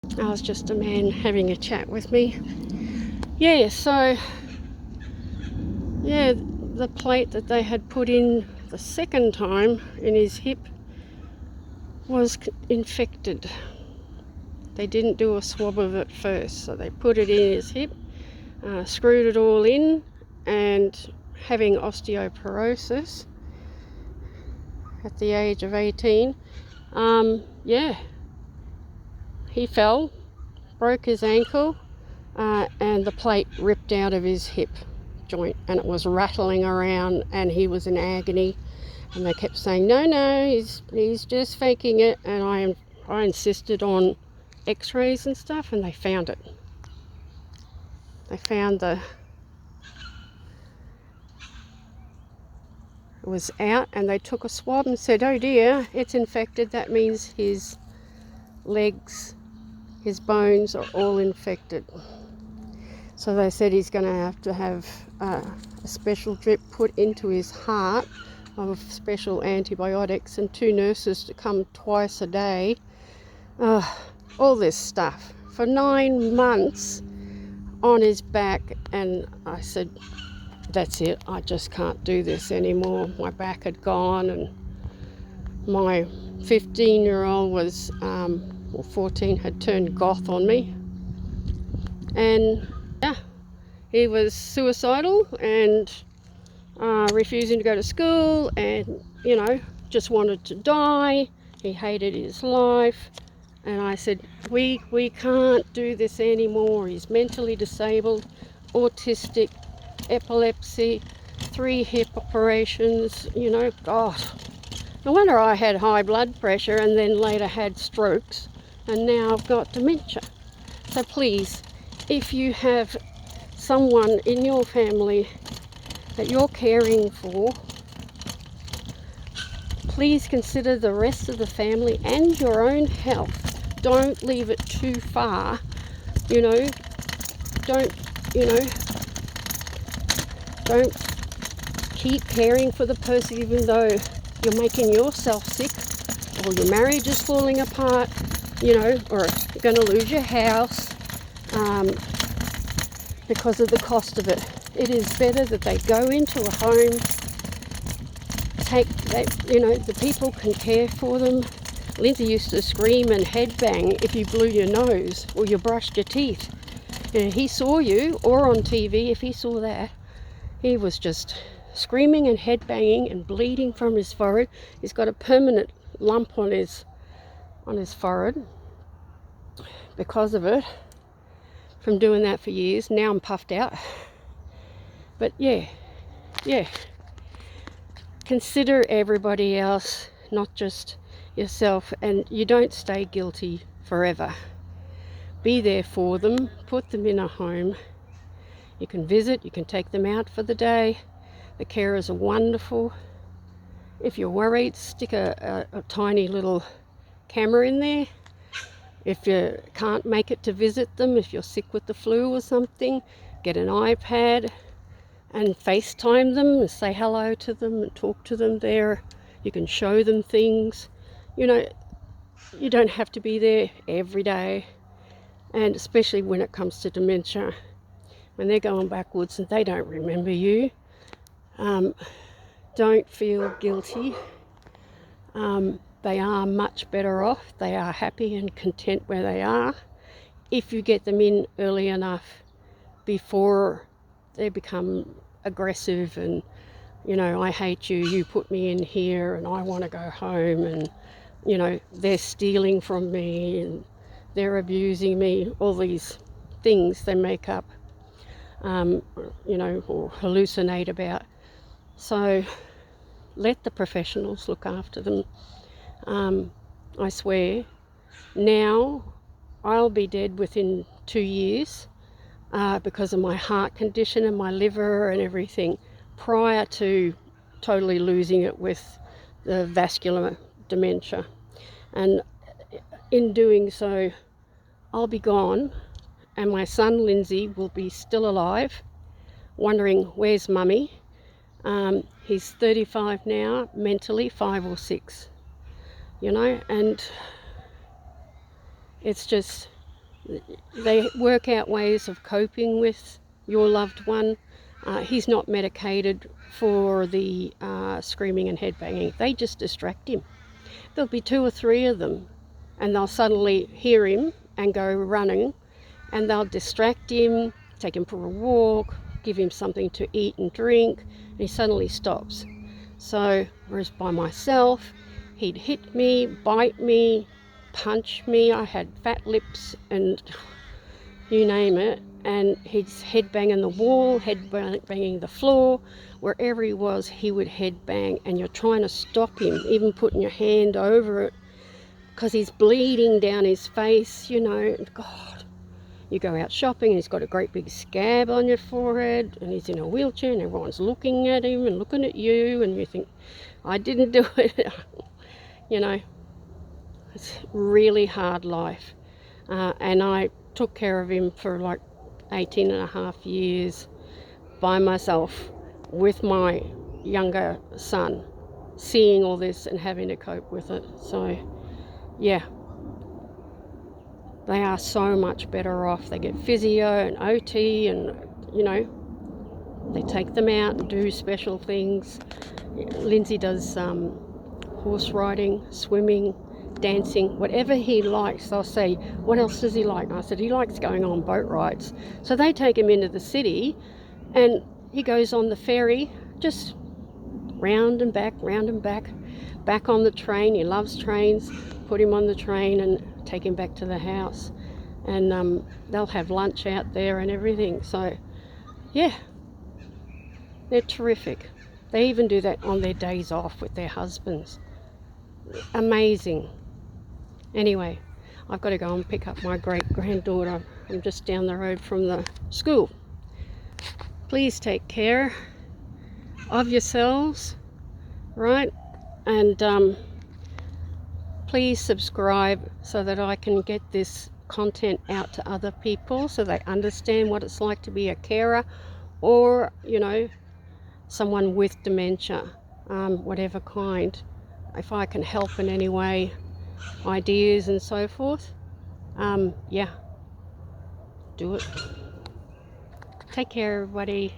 I was just a man having a chat with me. Yeah, so, yeah, the plate that they had put in the second time in his hip was infected. They didn't do a swab of it first, so they put it in his hip, screwed it all in, and having osteoporosis at the age of 18, he fell, broke his ankle, and the plate ripped out of his hip joint, and it was rattling around, and he was in agony, and they kept saying, no, he's just faking it, and I insisted on x-rays and stuff, and they found it. They found it was out, and they took a swab and said, oh dear, it's infected. That means his legs, his bones are all infected. So they said he's going to have a special drip put into his heart of special antibiotics, and 2 nurses to come twice a day. All this stuff for 9 months on his back. And I said, that's it, I just can't do this anymore. My back had gone, and my 15-year-old was, 14, had turned goth on me. And yeah, he was suicidal and refusing to go to school, and, just wanted to die. He hated his life. And I said, we can't do this anymore. He's mentally disabled, autistic, epilepsy, 3 hip operations, God. No wonder I had high blood pressure and then later had strokes, and now I've got dementia. So please, if you have someone in your family that you're caring for, please consider the rest of the family and your own health. Don't leave it too far, don't keep caring for the person even though you're making yourself sick, or your marriage is falling apart, or you're going to lose your house because of the cost of it. It is better that they go into a home, the people can care for them. Lindsay used to scream and headbang if you blew your nose or you brushed your teeth. He saw you, or on TV, if he saw that, he was just screaming and headbanging and bleeding from his forehead. He's got a permanent lump on his forehead because of it, from doing that for years. Now I'm puffed out. But yeah. Consider everybody else, not just yourself, and you don't stay guilty forever. Be there for them, put them in a home. You can visit, you can take them out for the day. The carers are wonderful. If you're worried, stick a tiny little camera in there. If you can't make it to visit them, if you're sick with the flu or something, get an iPad and FaceTime them and say hello to them and talk to them there. You can show them things. You don't have to be there every day. And especially when it comes to dementia, when they're going backwards and they don't remember you, don't feel guilty. They are much better off. They are happy and content where they are if you get them in early enough before they become aggressive and, I hate you, you put me in here and I want to go home, and, they're stealing from me and they're abusing me, all these things they make up, or hallucinate about. So let the professionals look after them. I swear, now I'll be dead within 2 years because of my heart condition and my liver and everything, prior to totally losing it with the vascular dementia. And in doing so, I'll be gone, and my son Lindsay will be still alive, wondering, where's mummy? He's 35 now, mentally 5 or 6, and it's just They work out ways of coping with your loved one. He's not medicated for the screaming and headbanging. They just distract him. There'll be 2 or 3 of them, and they'll suddenly hear him and go running, and they'll distract him, take him for a walk, give him something to eat and drink, and he suddenly stops. So, whereas by myself, he'd hit me, bite me, punch me. I had fat lips and you name it, and he's head banging the wall, head banging the floor. Wherever he was, he would head bang, and you're trying to stop him, even putting your hand over it, because he's bleeding down his face, you know. God, you go out shopping and he's got a great big scab on your forehead, and he's in a wheelchair, and everyone's looking at him and looking at you, and you think, I didn't do it. You know, it's really hard life. And I took care of him for like 18 and a half years by myself with my younger son, seeing all this and having to cope with it. So yeah, they are so much better off. They get physio and OT, and you know, they take them out and do special things. Lindsay does horse riding, swimming, dancing, whatever he likes. They'll say, what else does he like? And I said, he likes going on boat rides. So they take him into the city, and he goes on the ferry, just round and back, back on the train. He loves trains. Put him on the train and take him back to the house. And they'll have lunch out there and everything. So yeah, they're terrific. They even do that on their days off with their husbands. Amazing. Anyway, I've got to go and pick up my great-granddaughter. I'm just down the road from the school. Please take care of yourselves, right? And please subscribe so that I can get this content out to other people, so they understand what it's like to be a carer, or, you know, someone with dementia, whatever kind. If I can help in any way, ideas and so forth, yeah, do it. Take care, everybody.